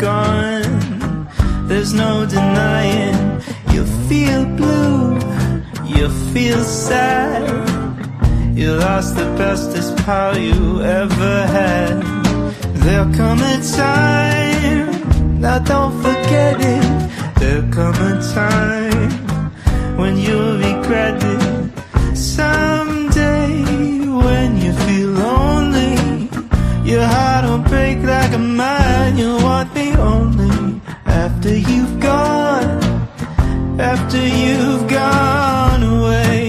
gone, there's no denying. You feel blue, you feel sad. You lost the bestest pal you ever had. There'll come a time, now don't forget it. There'll come a time when you'll regret it. Someday when you feel lonely, your heart will break like a mine. You'll want me only after you've gone, after you've gone away.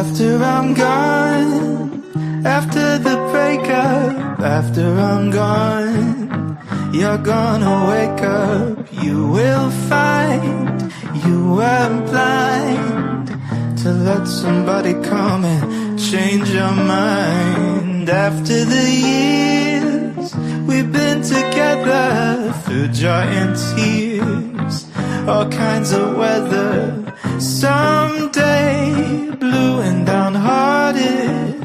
After I'm gone, after the breakup, after I'm gone, you're gonna wake up. You will find you were blind to let somebody come and change your mind. After the years we've been together, through joy and tears, all kinds of weather. Someday, blue and downhearted,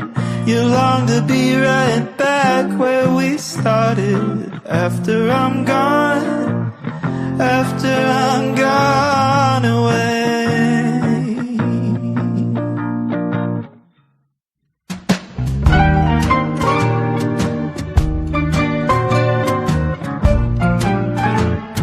you long to be right back where we started. After I'm gone, after I'm gone.